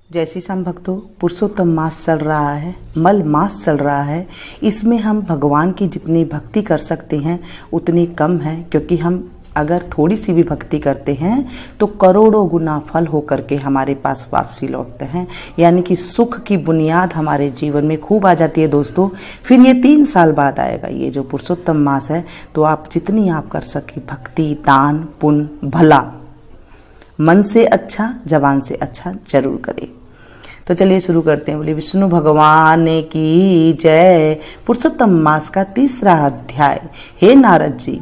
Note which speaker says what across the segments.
Speaker 1: जय श्री श्याम भक्तों, पुरुषोत्तम मास चल रहा है, मल मास चल रहा है। इसमें हम भगवान की जितनी भक्ति कर सकते हैं उतनी कम है, क्योंकि हम अगर थोड़ी सी भी भक्ति करते हैं तो करोड़ों गुना फल होकर के हमारे पास वापसी लौटते हैं। यानी कि सुख की बुनियाद हमारे जीवन में खूब आ जाती है दोस्तों। फिर ये 3 साल बाद आएगा ये जो पुरुषोत्तम मास है। तो आप जितनी आप कर सके भक्ति, दान, पुण्य, भला, मन से अच्छा, जबान से अच्छा जरूर करें। तो चलिए शुरू करते हैं। बोले विष्णु भगवान की जय। पुरुषोत्तम मास का 3रा अध्याय। हे नारद जी,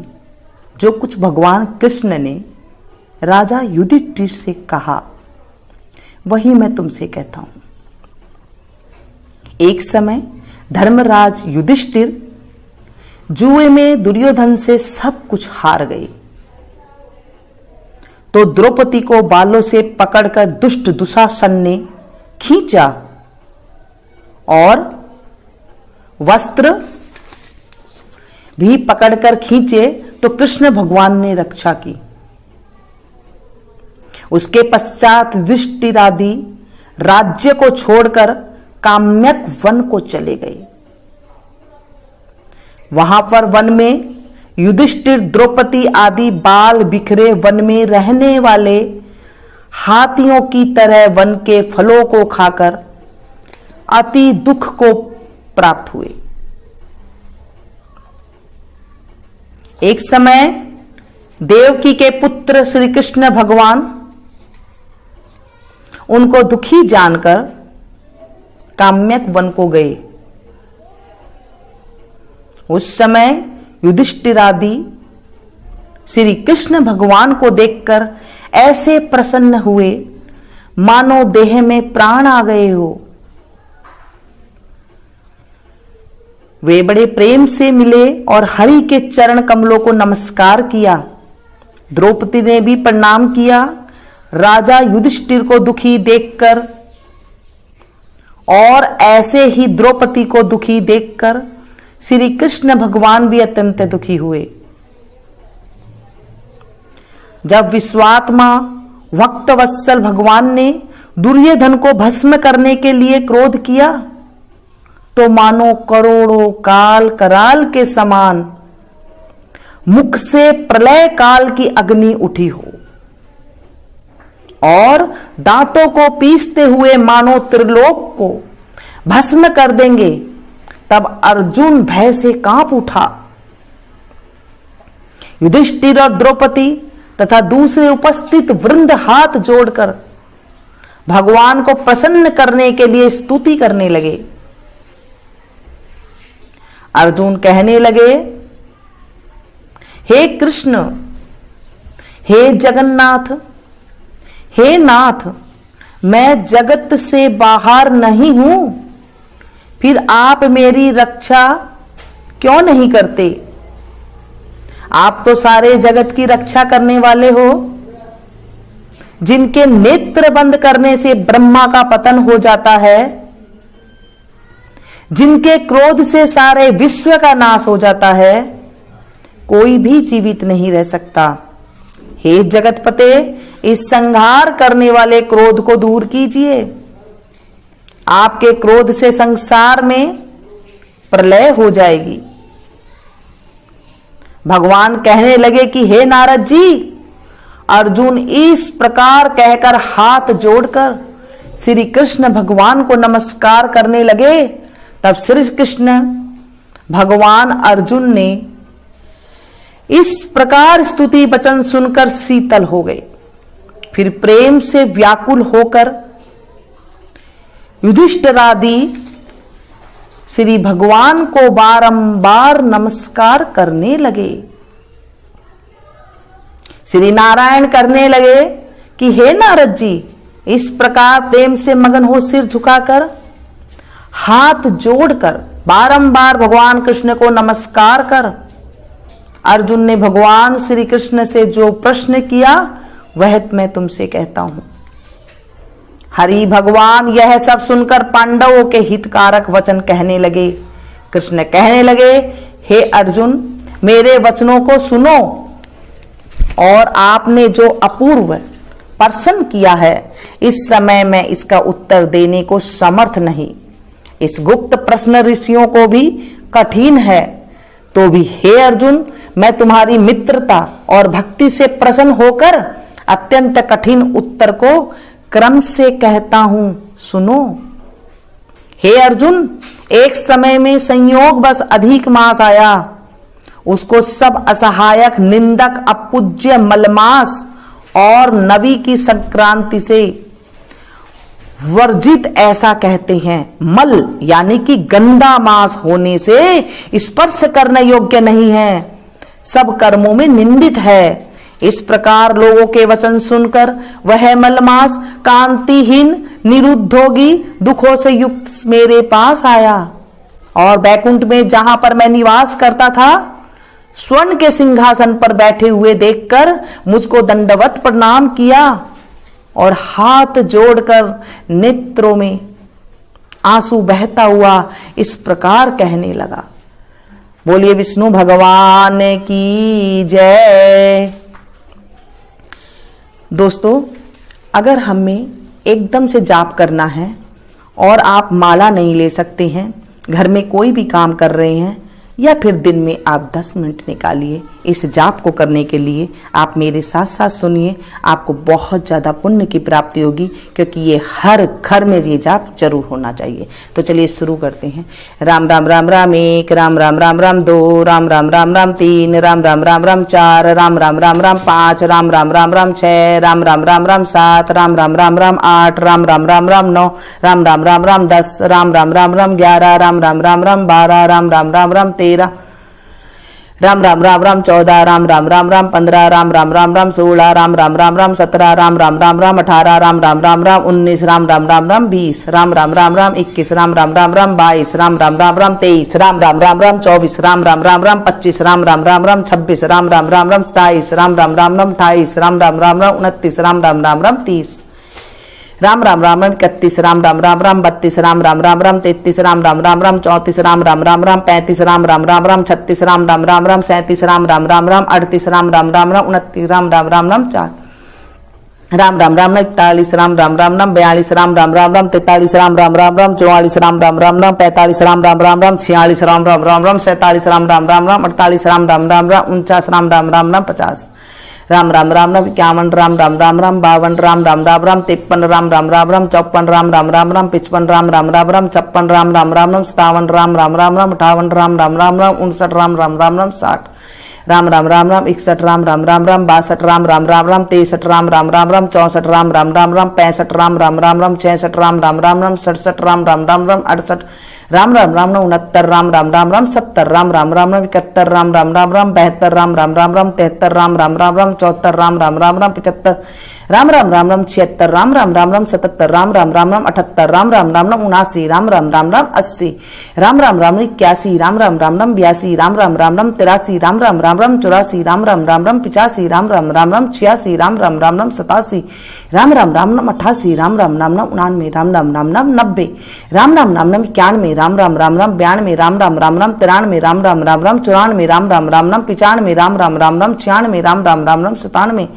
Speaker 1: जो कुछ भगवान कृष्ण ने राजा युधिष्ठिर से कहा वही मैं तुमसे कहता हूं। एक समय धर्मराज युधिष्ठिर जुए में दुर्योधन से सब कुछ हार गए, तो द्रौपदी को बालों से पकड़कर दुष्ट दुशासन ने खींचा और वस्त्र भी पकड़कर खींचे तो कृष्ण भगवान ने रक्षा की। उसके पश्चात युधिष्ठिर आदि राज्य को छोड़कर काम्यक वन को चले गए। वहां पर वन में युधिष्ठिर, द्रौपदी आदि बाल बिखरे वन में रहने वाले हाथियों की तरह वन के फलों को खाकर अति दुख को प्राप्त हुए। एक समय देवकी के पुत्र श्री कृष्ण भगवान उनको दुखी जानकर काम्यक वन को गए। उस समय युधिष्ठिर आदि श्री कृष्ण भगवान को देखकर ऐसे प्रसन्न हुए मानो देह में प्राण आ गए हो। वे बड़े प्रेम से मिले और हरि के चरण कमलों को नमस्कार किया। द्रौपदी ने भी प्रणाम किया। राजा युधिष्ठिर को दुखी देखकर और ऐसे ही द्रौपदी को दुखी देखकर श्री कृष्ण भगवान भी अत्यंत दुखी हुए। जब विश्वात्मा भक्तवत्सल भगवान ने दुर्योधन को भस्म करने के लिए क्रोध किया तो मानो करोड़ों काल कराल के समान मुख से प्रलय काल की अग्नि उठी हो और दांतों को पीसते हुए मानो त्रिलोक को भस्म कर देंगे। तब अर्जुन भय से कांप उठा। युधिष्ठिर और द्रौपदी तथा दूसरे उपस्थित वृंद हाथ जोड़कर भगवान को प्रसन्न करने के लिए स्तुति करने लगे। अर्जुन कहने लगे, हे कृष्ण, हे जगन्नाथ, हे नाथ, मैं जगत से बाहर नहीं हूं, फिर आप मेरी रक्षा क्यों नहीं करते? आप तो सारे जगत की रक्षा करने वाले हो। जिनके नेत्र बंद करने से ब्रह्मा का पतन हो जाता है, जिनके क्रोध से सारे विश्व का नाश हो जाता है, कोई भी जीवित नहीं रह सकता। हे जगतपते, इस संहार करने वाले क्रोध को दूर कीजिए। आपके क्रोध से संसार में प्रलय हो जाएगी। भगवान कहने लगे कि हे नारद जी, अर्जुन इस प्रकार कहकर हाथ जोड़कर श्री कृष्ण भगवान को नमस्कार करने लगे। तब श्री कृष्ण भगवान अर्जुन ने इस प्रकार स्तुति वचन सुनकर शीतल हो गए। फिर प्रेम से व्याकुल होकर युधिष्ठिर आदि श्री भगवान को बारंबार नमस्कार करने लगे। श्री नारायण करने लगे कि हे नारद जी, इस प्रकार प्रेम से मगन हो सिर झुकाकर हाथ जोड़कर बारंबार भगवान कृष्ण को नमस्कार कर अर्जुन ने भगवान श्री कृष्ण से जो प्रश्न किया वह मैं तुमसे कहता हूं। हरि भगवान यह सब सुनकर पांडवों के हितकारक वचन कहने लगे। कृष्ण कहने लगे, हे अर्जुन, मेरे वचनों को सुनो और आपने जो अपूर्व प्रसन्न किया है इस समय मैं इसका उत्तर देने को समर्थ नहीं। इस गुप्त प्रश्न ऋषियों को भी कठिन है, तो भी हे अर्जुन, मैं तुम्हारी मित्रता और भक्ति से प्रसन्न होकर अत्यंत कठिन उत्तर को क्रम से कहता हूं, सुनो। हे अर्जुन, एक समय में संयोग बस अधिक मास आया, उसको सब असहायक, निंदक, अपूज्य मलमास और नवी की संक्रांति से वर्जित ऐसा कहते हैं। मल यानी कि गंदा मास होने से स्पर्श करने योग्य नहीं है, सब कर्मों में निंदित है। इस प्रकार लोगों के वचन सुनकर वह मलमास कांतिहीन, निरुद्योगी, दुखों से युक्त मेरे पास आया और बैकुंठ में जहां पर मैं निवास करता था, स्वर्ण के सिंहासन पर बैठे हुए देखकर मुझको दंडवत प्रणाम किया और हाथ जोड़कर नेत्रों में आंसू बहता हुआ इस प्रकार कहने लगा। बोलिए विष्णु भगवान की जय। दोस्तों, अगर हमें एकदम से जाप करना है और आप माला नहीं ले सकते हैं, घर में कोई भी काम कर रहे हैं, या फिर दिन में आप 10 मिनट निकालिए इस जाप को करने के लिए। आप मेरे साथ साथ सुनिए, आपको बहुत ज़्यादा पुण्य की प्राप्ति होगी, क्योंकि ये हर घर में ये जाप जरूर होना चाहिए। तो चलिए शुरू करते हैं। राम राम राम राम एक, राम राम राम राम दो, राम राम राम राम तीन, राम राम राम राम चार, राम राम राम राम पाँच, राम राम राम राम छः, राम राम राम राम सात, राम राम राम राम आठ, राम राम राम राम नौ, राम राम राम राम 10, राम राम राम राम 11, राम राम राम राम 12, राम राम राम राम 13, राम राम राम राम 14, राम राम राम राम 15, राम राम राम राम 16, राम राम राम राम 17, राम राम राम राम 18, राम राम राम राम 19, राम राम राम राम 20, राम राम राम राम 21, राम राम राम राम 22, राम राम राम राम 23, राम राम राम राम 24, राम राम राम राम 25, राम राम राम राम 26, राम राम राम राम 27, राम राम राम राम 28, राम राम राम राम 29, राम राम राम राम 30, राम राम राम राम 31, राम राम राम राम 32, राम राम राम राम 33, राम राम राम राम 34, राम राम राम राम 35, राम राम राम राम 36, राम राम राम राम 37, राम राम राम राम 38, राम राम राम राम 29, राम राम राम राम 4, राम राम राम 41, राम राम राम राम 42, राम राम राम राम 43, राम राम राम राम 44, राम राम राम राम 45, राम राम राम राम 46, राम राम राम राम 47, राम राम राम राम 48, राम राम राम राम 49, राम राम राम राम 50, राम राम राम राम 51, राम राम राम राम 52, राम राम राम राम 53, राम राम राम राम 54, राम राम राम राम 55, राम राम राम राम 56, राम राम राम राम 57, राम राम राम राम 58, राम राम राम राम 59, राम राम राम राम 60, राम राम राम राम 61, राम राम राम राम 62, राम राम राम राम 63, राम राम राम राम 64, राम राम राम राम 65, राम राम राम राम 66, राम राम राम राम 67, राम राम राम राम 68, राम राम राम 69, राम राम राम राम 70, राम राम राम राम 71, राम राम राम राम 72, राम राम राम राम 73, राम राम राम राम 74, राम राम राम राम 75, राम राम राम राम 76, राम राम राम राम 77, राम राम राम राम 78, राम राम राम राम 79, राम राम राम राम 80, राम राम राम 81, राम राम राम राम 82, राम राम राम राम 83, राम राम राम राम 84, राम राम राम राम 85, राम राम राम राम 86, राम राम राम राम 87, राम राम राम राम 88, राम राम राम राम 99, राम राम राम राम 90, राम राम राम राम 91, राम राम राम राम 92, राम राम राम राम 93, राम राम राम राम 94, राम राम राम राम 95, राम राम राम राम 96, राम राम राम राम 97,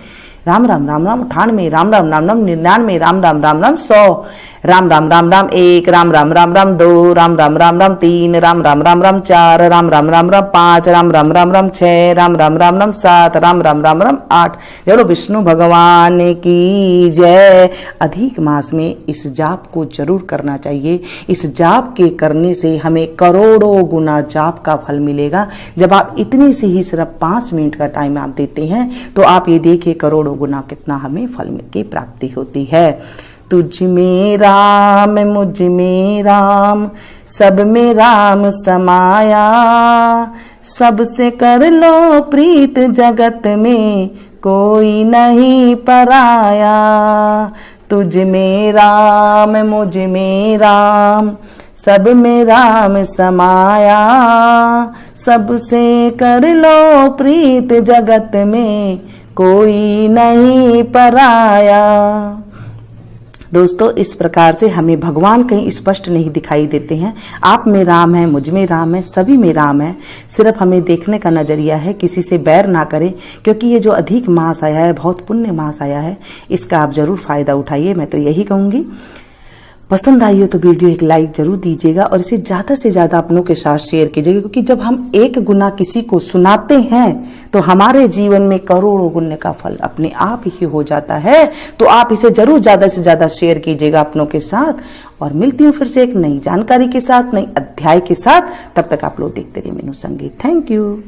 Speaker 1: राम राम राम राम 98, राम राम राम राम 99, राम राम राम राम 100, राम राम राम राम 1, राम राम राम राम 2, राम राम राम राम 3, राम राम राम राम 4, राम राम राम राम 5, राम राम राम राम 6, राम राम राम राम 7, राम राम राम राम 8। चलो विष्णु भगवान की जय। अधिक मास में इस जाप को जरूर करना चाहिए। इस जाप के करने से हमें करोड़ों गुना जाप का फल मिलेगा। जब आप इतनी सी ही सिर्फ 5 मिनट का टाइम आप देते हैं तो आप ये देखिए करोड़ों गुना कितना हमें फल की प्राप्ति होती है। तुझ में राम मुझ में राम सब में राम समाया, सबसे कर लो प्रीत जगत में कोई नहीं पराया। तुझ में राम मुझ में राम सब में राम समाया, सबसे कर लो प्रीत जगत में कोई नहीं पराया। दोस्तों, इस प्रकार से हमें भगवान कहीं स्पष्ट नहीं दिखाई देते हैं। आप में राम है, मुझ में राम है, सभी में राम है। सिर्फ हमें देखने का नजरिया है, किसी से बैर ना करें, क्योंकि ये जो अधिक मास आया है, बहुत पुण्य मास आया है, इसका आप जरूर फायदा उठाइए। मैं तो यही कहूंगी। पसंद आई हो तो वीडियो एक लाइक जरूर दीजिएगा और इसे ज्यादा से ज्यादा अपनों के साथ शेयर कीजिएगा, क्योंकि जब हम एक गुना किसी को सुनाते हैं तो हमारे जीवन में करोड़ों गुना का फल अपने आप ही हो जाता है। तो आप इसे जरूर ज्यादा से ज्यादा शेयर कीजिएगा अपनों के साथ। और मिलती हूँ फिर से एक नई जानकारी के साथ, नई अध्याय के साथ। तब तक आप लोग देखते रहिए मीनू संगीत। Thank you.